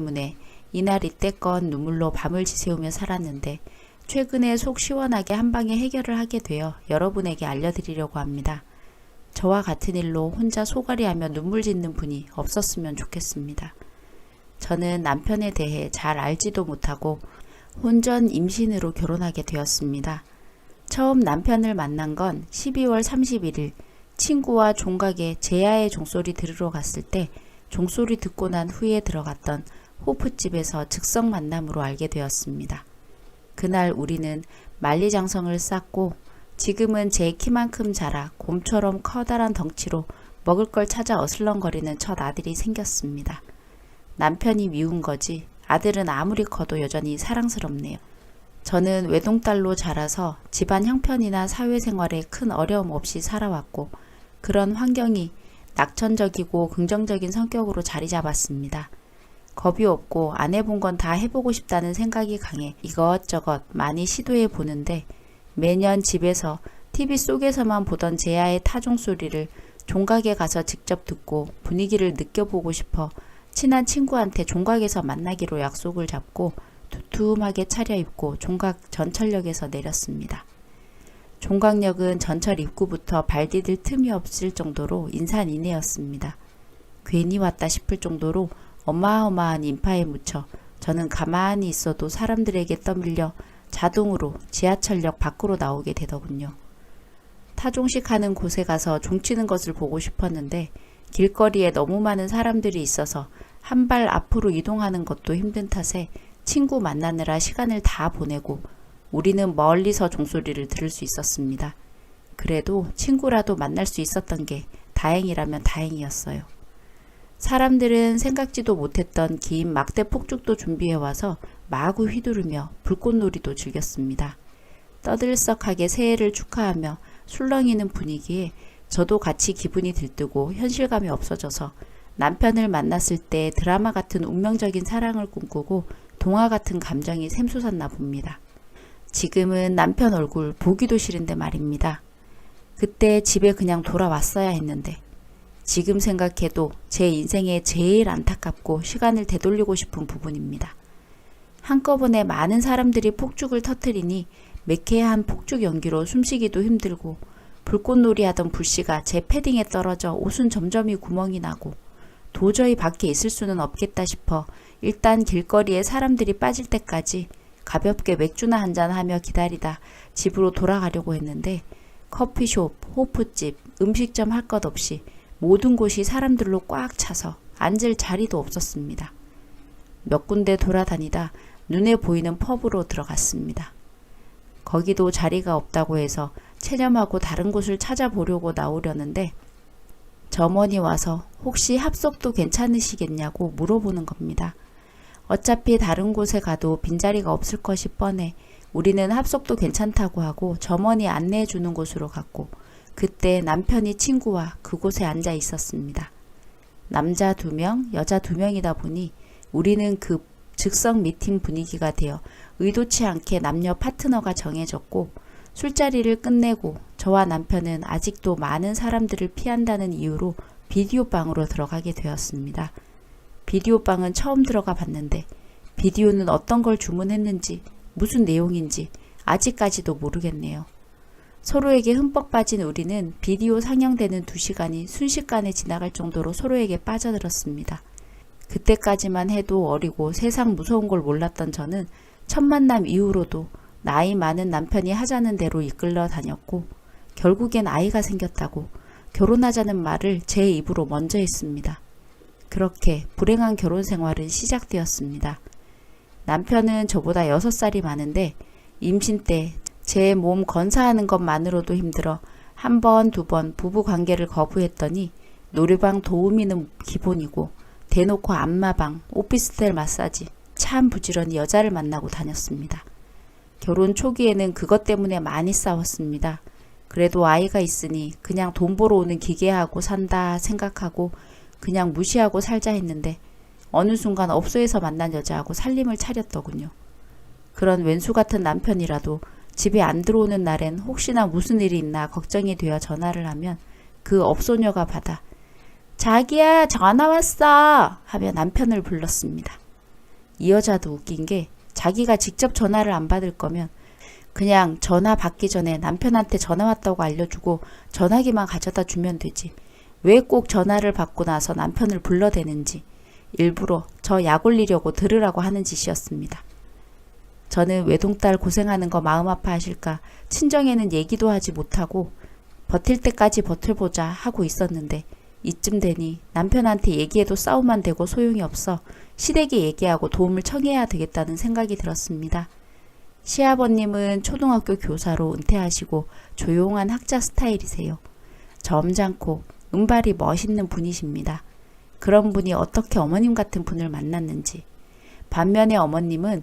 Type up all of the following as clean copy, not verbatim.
때문에 이날 이때껏 눈물로 밤을 지새우며 살았는데 최근에 속 시원하게 한 방에 해결을 하게 되어 여러분에게 알려드리려고 합니다. 저와 같은 일로 혼자 소갈이하며 눈물 짓는 분이 없었으면 좋겠습니다. 저는 남편에 대해 잘 알지도 못하고 혼전 임신으로 결혼하게 되었습니다. 처음 남편을 만난 건 12월 31일 친구와 종각에 제야의 종소리 들으러 갔을 때 종소리 듣고 난 후에 들어갔던 호프집에서 즉석 만남으로 알게 되었습니다. 그날 우리는 만리장성을 쌓고 지금은 제 키만큼 자라 곰처럼 커다란 덩치로 먹을 걸 찾아 어슬렁거리는 첫 아들이 생겼습니다. 남편이 미운 거지 아들은 아무리 커도 여전히 사랑스럽네요. 저는 외동딸로 자라서 집안 형편이나 사회생활에 큰 어려움 없이 살아왔고 그런 환경이 낙천적이고 긍정적인 성격으로 자리 잡았습니다. 겁이 없고 안 해본 건 다 해보고 싶다는 생각이 강해 이것저것 많이 시도해 보는데 매년 집에서 TV 속에서만 보던 제야의 타종 소리를 종각에 가서 직접 듣고 분위기를 느껴보고 싶어 친한 친구한테 종각에서 만나기로 약속을 잡고 두툼하게 차려입고 종각 전철역에서 내렸습니다. 종각역은 전철 입구부터 발 디딜 틈이 없을 정도로 인산인해였습니다. 괜히 왔다 싶을 정도로 어마어마한 인파에 묻혀 저는 가만히 있어도 사람들에게 떠밀려 자동으로 지하철역 밖으로 나오게 되더군요. 타종식 하는 곳에 가서 종치는 것을 보고 싶었는데 길거리에 너무 많은 사람들이 있어서 한 발 앞으로 이동하는 것도 힘든 탓에 친구 만나느라 시간을 다 보내고 우리는 멀리서 종소리를 들을 수 있었습니다. 그래도 친구라도 만날 수 있었던 게 다행이라면 다행이었어요. 사람들은 생각지도 못했던 긴 막대 폭죽도 준비해와서 마구 휘두르며 불꽃놀이도 즐겼습니다. 떠들썩하게 새해를 축하하며 술렁이는 분위기에 저도 같이 기분이 들뜨고 현실감이 없어져서 남편을 만났을 때 드라마 같은 운명적인 사랑을 꿈꾸고 동화 같은 감정이 샘솟았나 봅니다. 지금은 남편 얼굴 보기도 싫은데 말입니다. 그때 집에 그냥 돌아왔어야 했는데 지금 생각해도 제 인생에 제일 안타깝고 시간을 되돌리고 싶은 부분입니다. 한꺼번에 많은 사람들이 폭죽을 터뜨리니 매캐한 폭죽 연기로 숨쉬기도 힘들고 불꽃놀이 하던 불씨가 제 패딩에 떨어져 옷은 점점이 구멍이 나고 도저히 밖에 있을 수는 없겠다 싶어 일단 길거리에 사람들이 빠질 때까지 가볍게 맥주나 한잔 하며 기다리다 집으로 돌아가려고 했는데 커피숍, 호프집, 음식점 할 것 없이 모든 곳이 사람들로 꽉 차서 앉을 자리도 없었습니다. 몇 군데 돌아다니다 눈에 보이는 펍으로 들어갔습니다. 거기도 자리가 없다고 해서 체념하고 다른 곳을 찾아보려고 나오려는데 점원이 와서 혹시 합석도 괜찮으시겠냐고 물어보는 겁니다. 어차피 다른 곳에 가도 빈자리가 없을 것이 뻔해 우리는 합석도 괜찮다고 하고 점원이 안내해 주는 곳으로 갔고 그때 남편이 친구와 그곳에 앉아 있었습니다. 남자 2명, 여자 2명이다 보니 우리는 그 즉석 미팅 분위기가 되어 의도치 않게 남녀 파트너가 정해졌고 술자리를 끝내고 저와 남편은 아직도 많은 사람들을 피한다는 이유로 비디오방으로 들어가게 되었습니다. 비디오방은 처음 들어가 봤는데 비디오는 어떤 걸 주문했는지 무슨 내용인지 아직까지도 모르겠네요. 서로에게 흠뻑 빠진 우리는 비디오 상영되는 2시간이 순식간에 지나갈 정도로 서로에게 빠져들었습니다. 그때까지만 해도 어리고 세상 무서운 걸 몰랐던 저는 첫 만남 이후로도 나이 많은 남편이 하자는 대로 이끌러 다녔고 결국엔 아이가 생겼다고 결혼하자는 말을 제 입으로 먼저 했습니다. 그렇게 불행한 결혼 생활은 시작되었습니다. 남편은 저보다 6살이 많은데 임신 때 제 몸 건사하는 것만으로도 힘들어 한 번, 2번 부부 관계를 거부했더니 노래방 도우미는 기본이고 대놓고 안마방, 오피스텔 마사지 참 부지런히 여자를 만나고 다녔습니다. 결혼 초기에는 그것 때문에 많이 싸웠습니다. 그래도 아이가 있으니 그냥 돈 벌어 오는 기계하고 산다 생각하고 그냥 무시하고 살자 했는데 어느 순간 업소에서 만난 여자하고 살림을 차렸더군요. 그런 왼수 같은 남편이라도 집에 안 들어오는 날엔 혹시나 무슨 일이 있나 걱정이 되어 전화를 하면 그 업소녀가 받아 자기야 전화 왔어 하며 남편을 불렀습니다. 이 여자도 웃긴 게 자기가 직접 전화를 안 받을 거면 그냥 전화 받기 전에 남편한테 전화 왔다고 알려주고 전화기만 가져다 주면 되지. 왜 꼭 전화를 받고 나서 남편을 불러대는지 일부러 저 약 올리려고 들으라고 하는 짓이었습니다. 저는 외동딸 고생하는 거 마음 아파하실까 친정에는 얘기도 하지 못하고 버틸 때까지 버텨보자 하고 있었는데 이쯤 되니 남편한테 얘기해도 싸움만 되고 소용이 없어 시댁에 얘기하고 도움을 청해야 되겠다는 생각이 들었습니다. 시아버님은 초등학교 교사로 은퇴하시고 조용한 학자 스타일이세요. 점잖고 은발이 멋있는 분이십니다. 그런 분이 어떻게 어머님 같은 분을 만났는지. 반면에 어머님은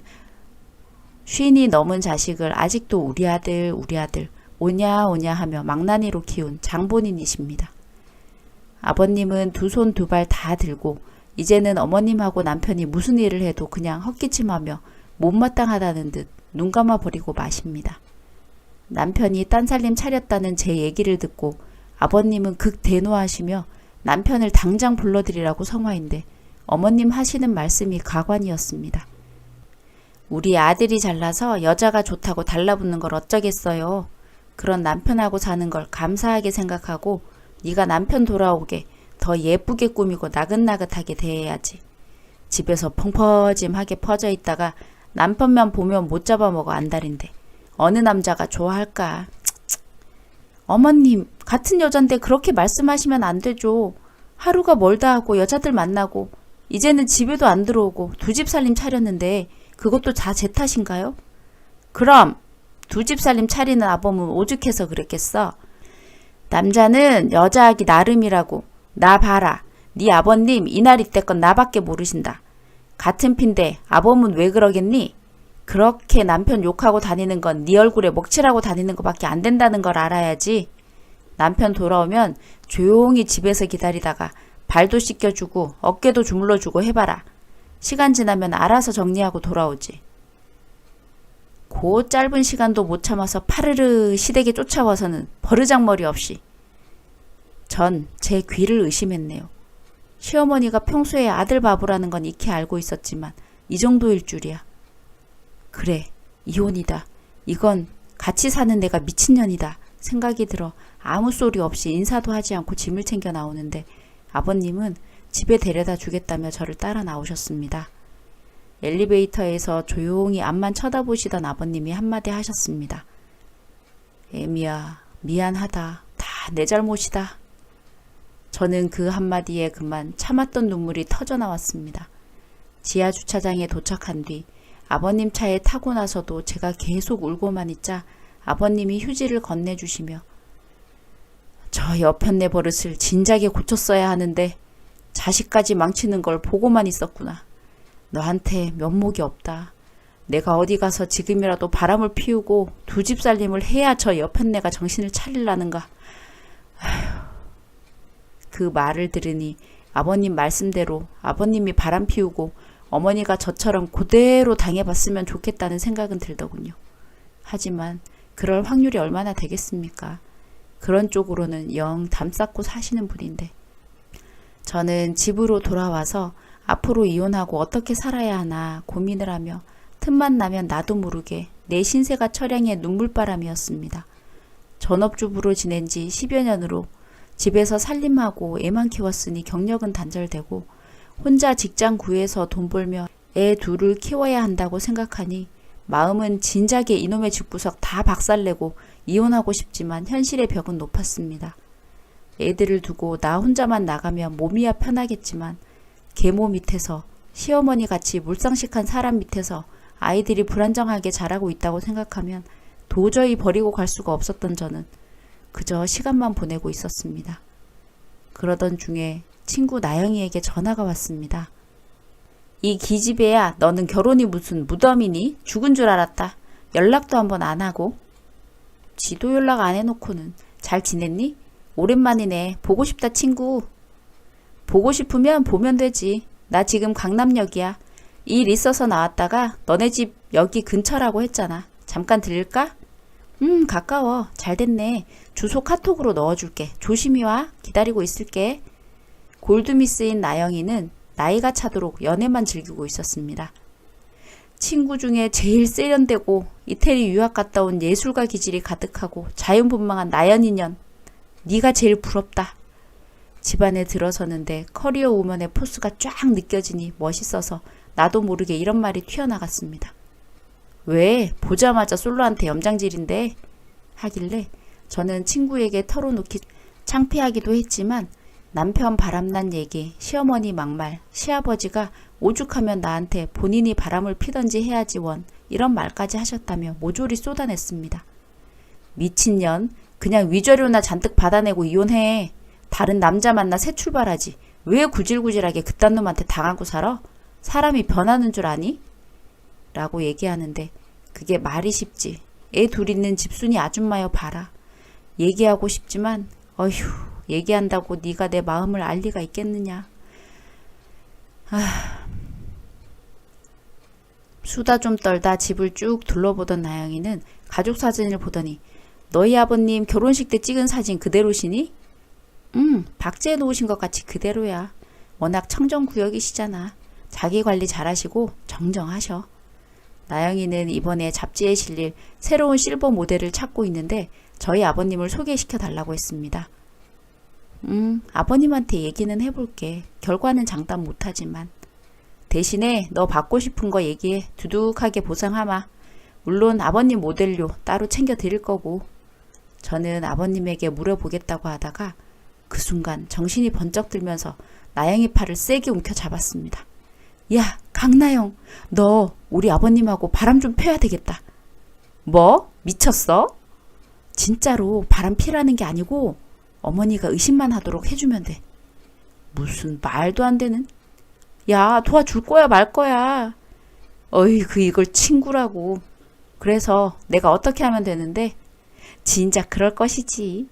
50이 넘은 자식을 아직도 우리 아들 오냐 오냐 하며 망나니로 키운 장본인이십니다. 아버님은 두 손 두 발 다 들고 이제는 어머님하고 남편이 무슨 일을 해도 그냥 헛기침하며 못마땅하다는 듯 눈 감아버리고 마십니다. 남편이 딴살림 차렸다는 제 얘기를 듣고 아버님은 극대노하시며 남편을 당장 불러들이라고 성화인데 어머님 하시는 말씀이 가관이었습니다. 우리 아들이 잘나서 여자가 좋다고 달라붙는 걸 어쩌겠어요. 그런 남편하고 사는 걸 감사하게 생각하고 네가 남편 돌아오게 더 예쁘게 꾸미고 나긋나긋하게 대해야지. 집에서 펑퍼짐하게 퍼져 있다가 남편만 보면 못 잡아먹어 안달인데 어느 남자가 좋아할까. 어머님 같은 여잔데 그렇게 말씀하시면 안 되죠. 하루가 멀다 하고 여자들 만나고 이제는 집에도 안 들어오고 두 집 살림 차렸는데 그것도 다 제 탓인가요? 그럼 두 집 살림 차리는 아범은 오죽해서 그랬겠어. 남자는 여자하기 나름이라고. 나 봐라. 네 아버님 이날 이때껏 나밖에 모르신다. 같은 핀데 아범은 왜 그러겠니? 그렇게 남편 욕하고 다니는 건 네 얼굴에 먹칠하고 다니는 것밖에 안 된다는 걸 알아야지. 남편 돌아오면 조용히 집에서 기다리다가 발도 씻겨주고 어깨도 주물러주고 해봐라. 시간 지나면 알아서 정리하고 돌아오지. 그 짧은 시간도 못 참아서 파르르 시댁에 쫓아와서는 버르장머리 없이. 전 제 귀를 의심했네요. 시어머니가 평소에 아들 바보라는 건 익히 알고 있었지만 이 정도일 줄이야. 그래, 이혼이다. 이건 같이 사는 내가 미친년이다 생각이 들어 아무 소리 없이 인사도 하지 않고 짐을 챙겨 나오는데 아버님은 집에 데려다 주겠다며 저를 따라 나오셨습니다. 엘리베이터에서 조용히 앞만 쳐다보시던 아버님이 한마디 하셨습니다. 애미야, 미안하다. 다 내 잘못이다. 저는 그 한마디에 그만 참았던 눈물이 터져 나왔습니다. 지하 주차장에 도착한 뒤 아버님 차에 타고 나서도 제가 계속 울고만 있자 아버님이 휴지를 건네주시며 저 여편네 버릇을 진작에 고쳤어야 하는데 자식까지 망치는 걸 보고만 있었구나. 너한테 면목이 없다. 내가 어디 가서 지금이라도 바람을 피우고 두 집 살림을 해야 저 여편네가 정신을 차리려는가. 아휴. 그 말을 들으니 아버님 말씀대로 아버님이 바람 피우고 어머니가 저처럼 그대로 당해봤으면 좋겠다는 생각은 들더군요. 하지만 그럴 확률이 얼마나 되겠습니까? 그런 쪽으로는 영 담쌓고 사시는 분인데. 저는 집으로 돌아와서 앞으로 이혼하고 어떻게 살아야 하나 고민을 하며 틈만 나면 나도 모르게 내 신세가 처량의 눈물바람이었습니다. 전업주부로 지낸 지 10여 년으로 집에서 살림하고 애만 키웠으니 경력은 단절되고 혼자 직장 구해서 돈 벌며 애 둘을 키워야 한다고 생각하니 마음은 진작에 이놈의 집구석 다 박살내고 이혼하고 싶지만 현실의 벽은 높았습니다. 애들을 두고 나 혼자만 나가면 몸이야 편하겠지만 계모 밑에서 시어머니 같이 물상식한 사람 밑에서 아이들이 불안정하게 자라고 있다고 생각하면 도저히 버리고 갈 수가 없었던 저는 그저 시간만 보내고 있었습니다. 그러던 중에 친구 나영이에게 전화가 왔습니다. 이 기집애야, 너는 결혼이 무슨 무덤이니? 죽은 줄 알았다. 연락도 한번 안 하고. 지도 연락 안 해놓고는. 잘 지냈니? 오랜만이네. 보고 싶다 친구. 보고 싶으면 보면 되지. 나 지금 강남역이야. 일 있어서 나왔다가 너네 집 여기 근처라고 했잖아. 잠깐 들릴까? 가까워. 잘 됐네. 주소 카톡으로 넣어줄게. 조심히 와. 기다리고 있을게. 골드미스인 나영이는 나이가 차도록 연애만 즐기고 있었습니다. 친구 중에 제일 세련되고 이태리 유학 갔다 온 예술가 기질이 가득하고 자연분방한 나연이년. 네가 제일 부럽다. 집안에 들어서는데 커리어 우먼의 포스가 쫙 느껴지니 멋있어서 나도 모르게 이런 말이 튀어나갔습니다. 왜? 보자마자 솔로한테 염장질인데? 하길래 저는 친구에게 털어놓기 창피하기도 했지만 남편 바람난 얘기, 시어머니 막말, 시아버지가 오죽하면 나한테 본인이 바람을 피던지 해야지 원 이런 말까지 하셨다며 모조리 쏟아냈습니다. 미친년, 그냥 위자료나 잔뜩 받아내고 이혼해. 다른 남자 만나 새 출발하지. 왜 구질구질하게 그딴 놈한테 당하고 살아? 사람이 변하는 줄 아니? 라고 얘기하는데 그게 말이 쉽지. 애 둘 있는 집순이 아줌마여 봐라. 얘기하고 싶지만 어휴, 얘기한다고 네가 내 마음을 알 리가 있겠느냐. 수다 좀 떨다 집을 쭉 둘러보던 나영이는 가족 사진을 보더니 너희 아버님 결혼식 때 찍은 사진 그대로시니? 박제해 놓으신 것 같이 그대로야. 워낙 청정구역이시잖아. 자기 관리 잘하시고 정정하셔. 나영이는 이번에 잡지에 실릴 새로운 실버 모델을 찾고 있는데 저희 아버님을 소개시켜 달라고 했습니다. 아버님한테 얘기는 해볼게. 결과는 장담 못하지만. 대신에 너 받고 싶은 거 얘기해. 두둑하게 보상하마. 물론 아버님 모델료 따로 챙겨 드릴 거고. 저는 아버님에게 물어보겠다고 하다가 그 순간 정신이 번쩍 들면서 나영이 팔을 세게 움켜 잡았습니다. 야, 강나영, 너 우리 아버님하고 바람 좀 펴야 되겠다. 뭐? 미쳤어? 진짜로 바람 피라는 게 아니고 어머니가 의심만 하도록 해주면 돼. 무슨 말도 안 되는? 야, 도와줄 거야 말 거야. 어이구, 이걸 친구라고. 그래서 내가 어떻게 하면 되는데? 진작 그럴 것이지.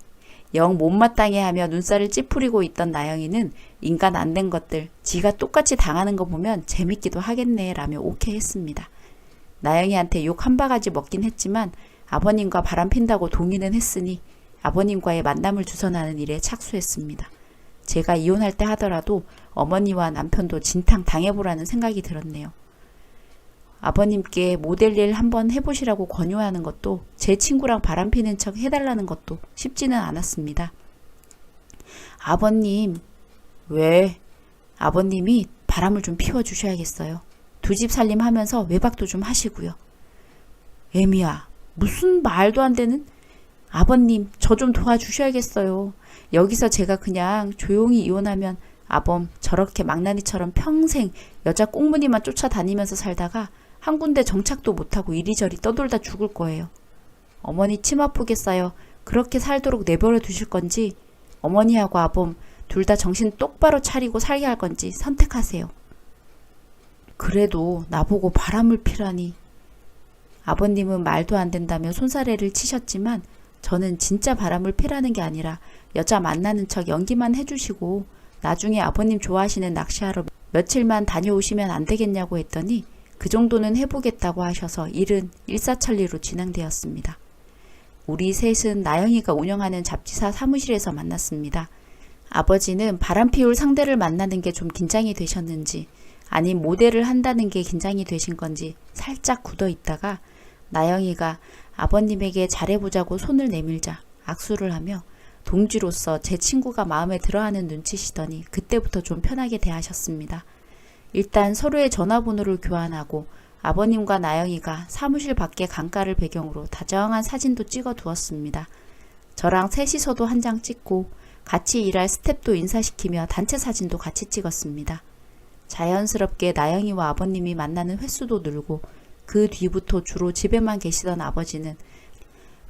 영 못마땅해 하며 눈살을 찌푸리고 있던 나영이는 인간 안 된 것들, 지가 똑같이 당하는 거 보면 재밌기도 하겠네 라며 오케이 했습니다. 나영이한테 욕 한 바가지 먹긴 했지만 아버님과 바람 핀다고 동의는 했으니 아버님과의 만남을 주선하는 일에 착수했습니다. 제가 이혼할 때 하더라도 어머니와 남편도 진탕 당해보라는 생각이 들었네요. 아버님께 모델 일 한번 해보시라고 권유하는 것도 제 친구랑 바람 피는 척 해달라는 것도 쉽지는 않았습니다. 아버님, 왜? 아버님이 바람을 좀 피워주셔야겠어요. 두 집 살림하면서 외박도 좀 하시고요. 애미야, 무슨 말도 안 되는? 아버님, 저 좀 도와주셔야겠어요. 여기서 제가 그냥 조용히 이혼하면 아범 저렇게 망나니처럼 평생 여자 꽁무니만 쫓아다니면서 살다가 한 군데 정착도 못하고 이리저리 떠돌다 죽을 거예요. 어머니 침 아프겠어요. 그렇게 살도록 내버려 두실 건지 어머니하고 아범 둘 다 정신 똑바로 차리고 살게 할 건지 선택하세요. 그래도 나보고 바람을 피라니. 아버님은 말도 안 된다며 손사래를 치셨지만 저는 진짜 바람을 피라는 게 아니라 여자 만나는 척 연기만 해주시고 나중에 아버님 좋아하시는 낚시하러 며칠만 다녀오시면 안 되겠냐고 했더니 그 정도는 해보겠다고 하셔서 일은 일사천리로 진행되었습니다. 우리 셋은 나영이가 운영하는 잡지사 사무실에서 만났습니다. 아버지는 바람 피울 상대를 만나는 게 좀 긴장이 되셨는지 아님 모델을 한다는 게 긴장이 되신 건지 살짝 굳어 있다가 나영이가 아버님에게 잘해보자고 손을 내밀자 악수를 하며 동지로서 제 친구가 마음에 들어하는 눈치시더니 그때부터 좀 편하게 대하셨습니다. 일단 서로의 전화번호를 교환하고 아버님과 나영이가 사무실 밖에 강가를 배경으로 다정한 사진도 찍어 두었습니다. 저랑 셋이서도 한 장 찍고 같이 일할 스텝도 인사시키며 단체 사진도 같이 찍었습니다. 자연스럽게 나영이와 아버님이 만나는 횟수도 늘고 그 뒤부터 주로 집에만 계시던 아버지는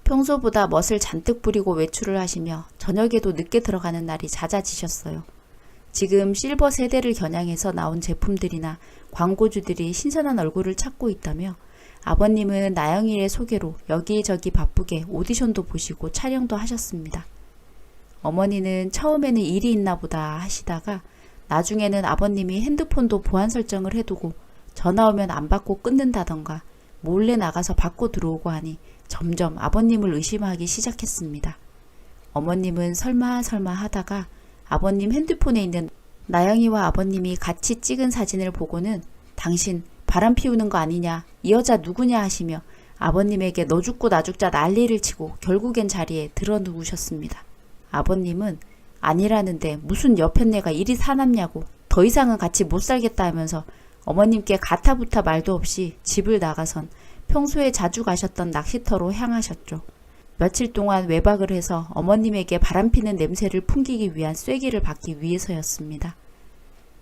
평소보다 멋을 잔뜩 부리고 외출을 하시며 저녁에도 늦게 들어가는 날이 잦아지셨어요. 지금 실버 세대를 겨냥해서 나온 제품들이나 광고주들이 신선한 얼굴을 찾고 있다며 아버님은 나영이의 소개로 여기저기 바쁘게 오디션도 보시고 촬영도 하셨습니다. 어머니는 처음에는 일이 있나 보다 하시다가 나중에는 아버님이 핸드폰도 보안 설정을 해두고 전화 오면 안 받고 끊는다던가 몰래 나가서 받고 들어오고 하니 점점 아버님을 의심하기 시작했습니다. 어머님은 설마 하다가 아버님 핸드폰에 있는 나영이와 아버님이 같이 찍은 사진을 보고는 당신 바람 피우는 거 아니냐, 이 여자 누구냐 하시며 아버님에게 너 죽고 나 죽자 난리를 치고 결국엔 자리에 들어 누우셨습니다. 아버님은 아니라는데 무슨 여편네가 이리 사납냐고 더 이상은 같이 못 살겠다 하면서 어머님께 가타부타 말도 없이 집을 나가선 평소에 자주 가셨던 낚시터로 향하셨죠. 며칠 동안 외박을 해서 어머님에게 바람피는 냄새를 풍기기 위한 쐐기를 받기 위해서였습니다.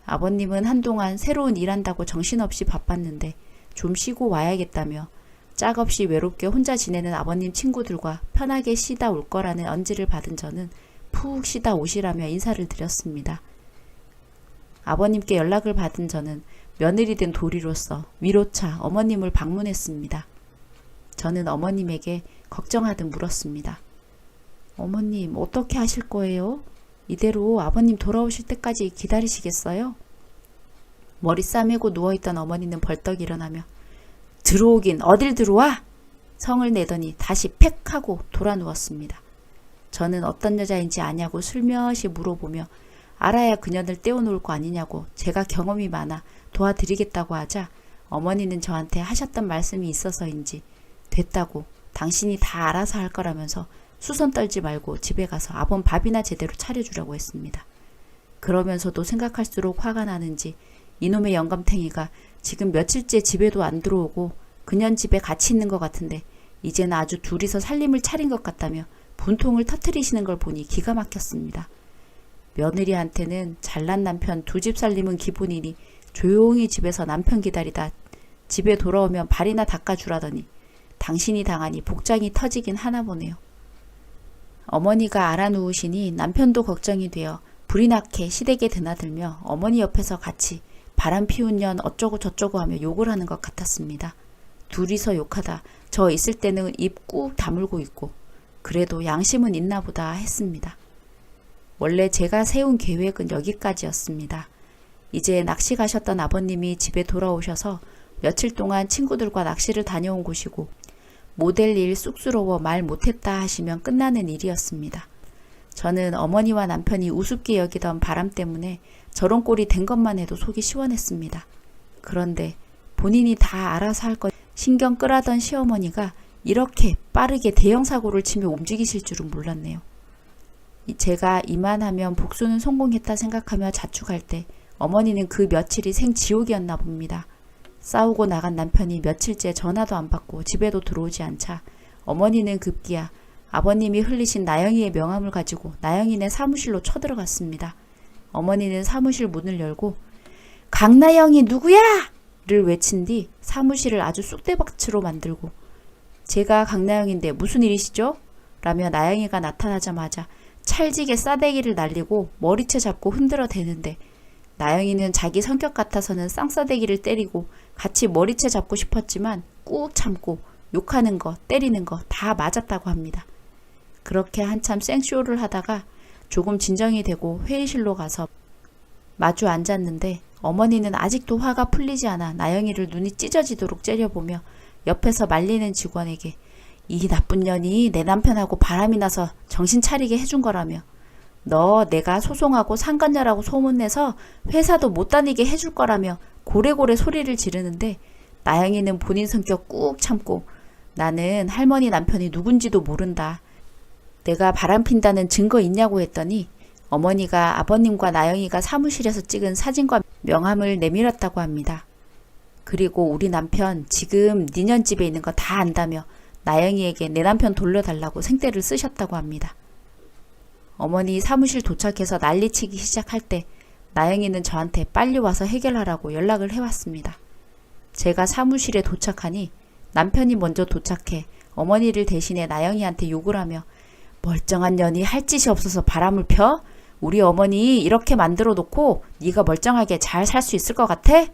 아버님은 한동안 새로운 일한다고 정신없이 바빴는데 좀 쉬고 와야겠다며 짝없이 외롭게 혼자 지내는 아버님 친구들과 편하게 쉬다 올 거라는 언지를 받은 저는 푹 쉬다 오시라며 인사를 드렸습니다. 아버님께 연락을 받은 저는 며느리 된 도리로서 위로차 어머님을 방문했습니다. 저는 어머님에게 걱정하듯 물었습니다. 어머님 어떻게 하실 거예요? 이대로 아버님 돌아오실 때까지 기다리시겠어요? 머리 싸매고 누워있던 어머니는 벌떡 일어나며 들어오긴 어딜 들어와? 성을 내더니 다시 팩 하고 돌아 누웠습니다. 저는 어떤 여자인지 아냐고 슬며시 물어보며 알아야 그년을 떼어놓을 거 아니냐고 제가 경험이 많아 도와드리겠다고 하자 어머니는 저한테 하셨던 말씀이 있어서인지 됐다고 당신이 다 알아서 할 거라면서 수선 떨지 말고 집에 가서 아범 밥이나 제대로 차려주라고 했습니다. 그러면서도 생각할수록 화가 나는지 이놈의 영감탱이가 지금 며칠째 집에도 안 들어오고 그년 집에 같이 있는 것 같은데 이제는 아주 둘이서 살림을 차린 것 같다며 분통을 터뜨리시는 걸 보니 기가 막혔습니다. 며느리한테는 잘난 남편 두 집 살림은 기본이니 조용히 집에서 남편 기다리다 집에 돌아오면 발이나 닦아주라더니 당신이 당하니 복장이 터지긴 하나 보네요. 어머니가 알아누우시니 남편도 걱정이 되어 불이 나게 시댁에 드나들며 어머니 옆에서 같이 바람 피운 년 어쩌고 저쩌고 하며 욕을 하는 것 같았습니다. 둘이서 욕하다 저 있을 때는 입 꾹 다물고 있고 그래도 양심은 있나 보다 했습니다. 원래 제가 세운 계획은 여기까지였습니다. 이제 낚시 가셨던 아버님이 집에 돌아오셔서 며칠 동안 친구들과 낚시를 다녀온 곳이고 모델 일 쑥스러워 말 못했다 하시면 끝나는 일이었습니다. 저는 어머니와 남편이 우습게 여기던 바람 때문에 저런 꼴이 된 것만 해도 속이 시원했습니다. 그런데 본인이 다 알아서 할 것 신경 끌하던 시어머니가 이렇게 빠르게 대형 사고를 치며 움직이실 줄은 몰랐네요. 제가 이만하면 복수는 성공했다 생각하며 자축할 때 어머니는 그 며칠이 생지옥이었나 봅니다. 싸우고 나간 남편이 며칠째 전화도 안 받고 집에도 들어오지 않자 어머니는 급기야 아버님이 흘리신 나영이의 명함을 가지고 나영이네 사무실로 쳐들어갔습니다. 어머니는 사무실 문을 열고 강나영이 누구야? 를 외친 뒤 사무실을 아주 쑥대밭으로 만들고 제가 강나영인데 무슨 일이시죠? 라며 나영이가 나타나자마자 찰지게 싸대기를 날리고 머리채 잡고 흔들어 대는데 나영이는 자기 성격 같아서는 쌍싸대기를 때리고 같이 머리채 잡고 싶었지만 꾹 참고 욕하는 거 때리는 거 다 맞았다고 합니다. 그렇게 한참 생쇼를 하다가 조금 진정이 되고 회의실로 가서 마주 앉았는데 어머니는 아직도 화가 풀리지 않아 나영이를 눈이 찢어지도록 째려보며 옆에서 말리는 직원에게 이 나쁜 년이 내 남편하고 바람이 나서 정신 차리게 해준 거라며 너 내가 소송하고 상간녀라고 소문내서 회사도 못 다니게 해줄 거라며 고래고래 소리를 지르는데 나영이는 본인 성격 꾹 참고 나는 할머니 남편이 누군지도 모른다. 내가 바람핀다는 증거 있냐고 했더니 어머니가 아버님과 나영이가 사무실에서 찍은 사진과 명함을 내밀었다고 합니다. 그리고 우리 남편 지금 니년 집에 있는 거 다 안다며 나영이에게 내 남편 돌려달라고 생떼를 쓰셨다고 합니다. 어머니 사무실 도착해서 난리치기 시작할 때 나영이는 저한테 빨리 와서 해결하라고 연락을 해왔습니다. 제가 사무실에 도착하니 남편이 먼저 도착해 어머니를 대신해 나영이한테 욕을 하며 멀쩡한 년이 할 짓이 없어서 바람을 펴? 우리 어머니 이렇게 만들어 놓고 네가 멀쩡하게 잘 살 수 있을 것 같아?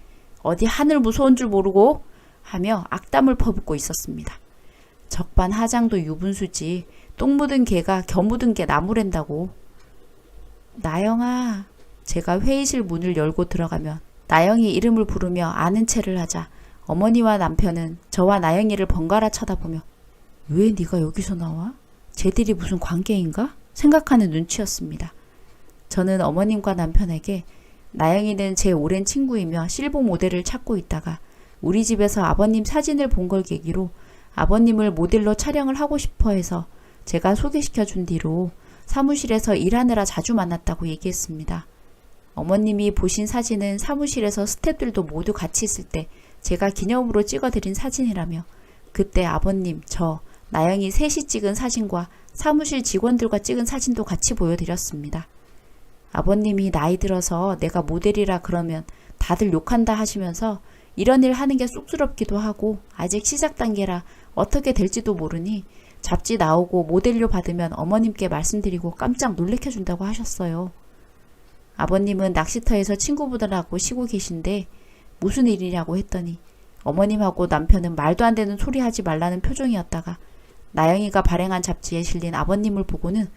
어디 하늘 무서운 줄 모르고? 하며 악담을 퍼붓고 있었습니다. 적반하장도 유분수지 똥 묻은 개가 겨 묻은 개 나무랜다고. 나영아. 제가 회의실 문을 열고 들어가면 나영이 이름을 부르며 아는 체를 하자 어머니와 남편은 저와 나영이를 번갈아 쳐다보며 왜 네가 여기서 나와? 쟤들이 무슨 관계인가? 생각하는 눈치였습니다. 저는 어머님과 남편에게 나영이는 제 오랜 친구이며 실버 모델을 찾고 있다가 우리 집에서 아버님 사진을 본 걸 계기로 아버님을 모델로 촬영을 하고 싶어 해서 제가 소개시켜 준 뒤로 사무실에서 일하느라 자주 만났다고 얘기했습니다. 어머님이 보신 사진은 사무실에서 스태프들도 모두 같이 있을 때 제가 기념으로 찍어드린 사진이라며 그때 아버님, 저, 나영이 셋이 찍은 사진과 사무실 직원들과 찍은 사진도 같이 보여드렸습니다. 아버님이 나이 들어서 내가 모델이라 그러면 다들 욕한다 하시면서 이런 일 하는 게 쑥스럽기도 하고 아직 시작 단계라 어떻게 될지도 모르니 잡지 나오고 모델료 받으면 어머님께 말씀드리고 깜짝 놀래켜준다고 하셨어요. 아버님은 낚시터에서 친구분들하고 쉬고 계신데 무슨 일이냐고 했더니 어머님하고 남편은 말도 안 되는 소리 하지 말라는 표정이었다가 나영이가 발행한 잡지에 실린 아버님을 보고는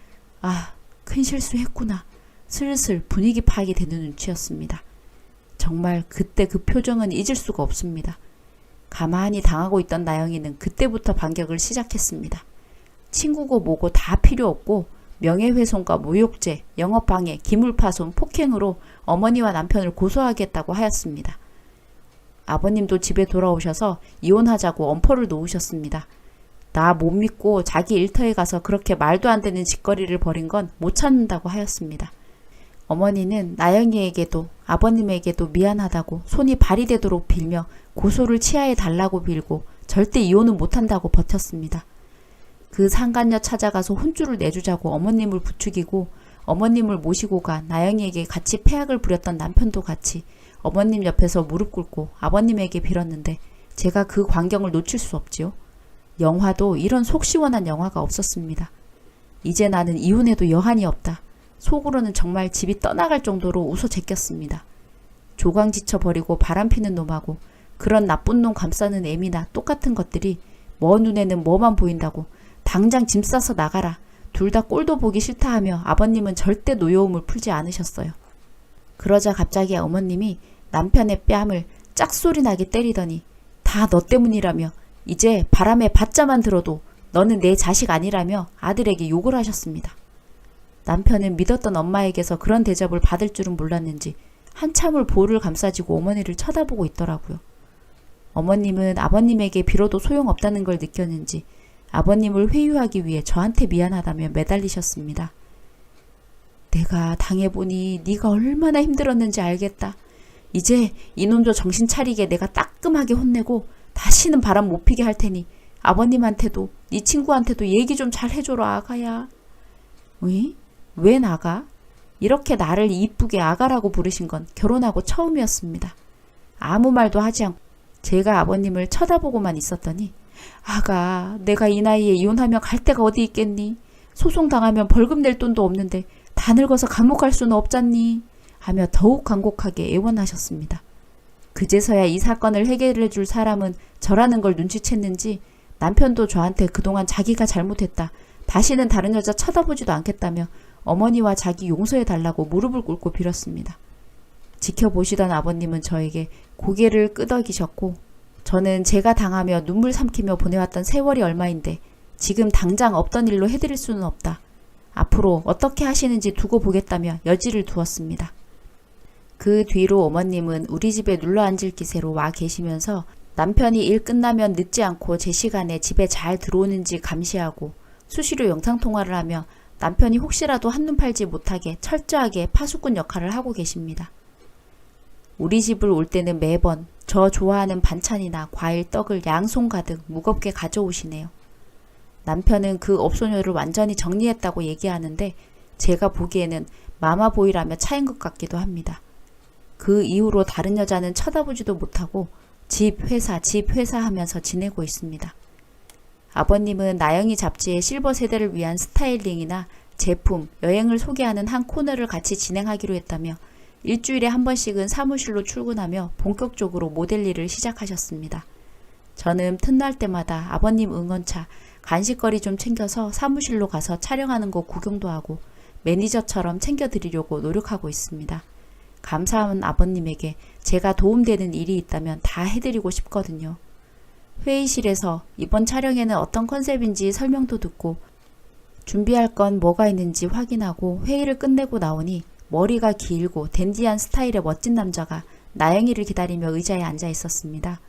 아, 큰 실수했구나. 슬슬 분위기 파악이 되는 눈치였습니다. 정말 그때 그 표정은 잊을 수가 없습니다. 가만히 당하고 있던 나영이는 그때부터 반격을 시작했습니다. 친구고 뭐고 다 필요 없고 명예훼손과 모욕죄, 영업방해, 기물파손, 폭행으로 어머니와 남편을 고소하겠다고 하였습니다. 아버님도 집에 돌아오셔서 이혼하자고 엄포를 놓으셨습니다. 나 못 믿고 자기 일터에 가서 그렇게 말도 안 되는 짓거리를 벌인 건 못 찾는다고 하였습니다. 어머니는 나영이에게도 아버님에게도 미안하다고 손이 발이 되도록 빌며 고소를 취하해 달라고 빌고 절대 이혼은 못한다고 버텼습니다. 그 상간녀 찾아가서 혼쭐을 내주자고 어머님을 부추기고 어머님을 모시고 가 나영이에게 같이 패악을 부렸던 남편도 같이 어머님 옆에서 무릎 꿇고 아버님에게 빌었는데 제가 그 광경을 놓칠 수 없지요. 영화도 이런 속 시원한 영화가 없었습니다. 이제 나는 이혼해도 여한이 없다. 속으로는 정말 집이 떠나갈 정도로 웃어 제꼈습니다. 조강 지쳐버리고 바람피는 놈하고 그런 나쁜 놈 감싸는 애미나 똑같은 것들이 먼 눈에는 뭐만 보인다고 당장 짐 싸서 나가라. 둘 다 꼴도 보기 싫다 하며 아버님은 절대 노여움을 풀지 않으셨어요. 그러자 갑자기 어머님이 남편의 뺨을 짝소리 나게 때리더니 다 너 때문이라며 이제 바람에 받자만 들어도 너는 내 자식 아니라며 아들에게 욕을 하셨습니다. 남편은 믿었던 엄마에게서 그런 대접을 받을 줄은 몰랐는지 한참을 볼을 감싸지고 어머니를 쳐다보고 있더라고요. 어머님은 아버님에게 빌어도 소용없다는 걸 느꼈는지 아버님을 회유하기 위해 저한테 미안하다며 매달리셨습니다. 내가 당해보니 네가 얼마나 힘들었는지 알겠다. 이제 이놈도 정신 차리게 내가 따끔하게 혼내고 다시는 바람 못 피게 할 테니 아버님한테도 네 친구한테도 얘기 좀 잘 해줘라 아가야. 왜? 왜 나가? 이렇게 나를 이쁘게 아가라고 부르신 건 결혼하고 처음이었습니다. 아무 말도 하지 않고 제가 아버님을 쳐다보고만 있었더니 아가, 내가 이 나이에 이혼하면 갈 데가 어디 있겠니? 소송당하면 벌금 낼 돈도 없는데 다 늙어서 감옥 갈 수는 없잖니? 하며 더욱 간곡하게 애원하셨습니다. 그제서야 이 사건을 해결해 줄 사람은 저라는 걸 눈치챘는지 남편도 저한테 그동안 자기가 잘못했다. 다시는 다른 여자 쳐다보지도 않겠다며 어머니와 자기 용서해 달라고 무릎을 꿇고 빌었습니다. 지켜보시던 아버님은 저에게 고개를 끄덕이셨고 저는 제가 당하며 눈물 삼키며 보내왔던 세월이 얼마인데 지금 당장 없던 일로 해드릴 수는 없다. 앞으로 어떻게 하시는지 두고 보겠다며 여지를 두었습니다. 그 뒤로 어머님은 우리 집에 눌러 앉을 기세로 와 계시면서 남편이 일 끝나면 늦지 않고 제 시간에 집에 잘 들어오는지 감시하고 수시로 영상통화를 하며 남편이 혹시라도 한눈 팔지 못하게 철저하게 파수꾼 역할을 하고 계십니다. 우리 집을 올 때는 매번 저 좋아하는 반찬이나 과일, 떡을 양손 가득 무겁게 가져오시네요. 남편은 그 업소녀를 완전히 정리했다고 얘기하는데 제가 보기에는 마마보이라며 차인 것 같기도 합니다. 그 이후로 다른 여자는 쳐다보지도 못하고 집, 회사 하면서 지내고 있습니다. 아버님은 나영이 잡지의 실버 세대를 위한 스타일링이나 제품, 여행을 소개하는 한 코너를 같이 진행하기로 했다며 일주일에 한 번씩은 사무실로 출근하며 본격적으로 모델 일을 시작하셨습니다. 저는 틈날 때마다 아버님 응원차, 간식거리 좀 챙겨서 사무실로 가서 촬영하는 거 구경도 하고 매니저처럼 챙겨드리려고 노력하고 있습니다. 감사한 아버님에게 제가 도움되는 일이 있다면 다 해드리고 싶거든요. 회의실에서 이번 촬영에는 어떤 컨셉인지 설명도 듣고 준비할 건 뭐가 있는지 확인하고 회의를 끝내고 나오니 머리가 길고 댄디한 스타일의 멋진 남자가 나영이를 기다리며 의자에 앉아 있었습니다.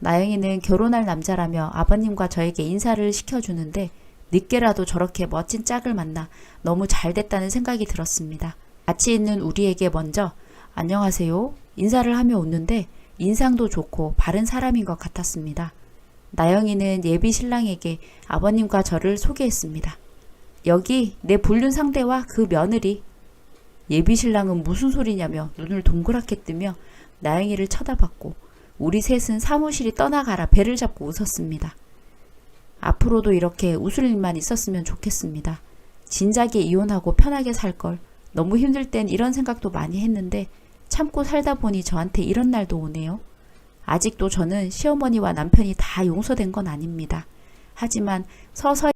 나영이는 결혼할 남자라며 아버님과 저에게 인사를 시켜주는데 늦게라도 저렇게 멋진 짝을 만나 너무 잘 됐다는 생각이 들었습니다. 같이 있는 우리에게 먼저 안녕하세요 인사를 하며 웃는데 인상도 좋고 바른 사람인 것 같았습니다. 나영이는 예비 신랑에게 아버님과 저를 소개했습니다. 여기 내 불륜 상대와 그 며느리. 예비 신랑은 무슨 소리냐며 눈을 동그랗게 뜨며 나영이를 쳐다봤고 우리 셋은 사무실이 떠나가라 배를 잡고 웃었습니다. 앞으로도 이렇게 웃을 일만 있었으면 좋겠습니다. 진작에 이혼하고 편하게 살 걸. 너무 힘들 땐 이런 생각도 많이 했는데 참고 살다 보니 저한테 이런 날도 오네요. 아직도 저는 시어머니와 남편이 다 용서된 건 아닙니다. 하지만 서서히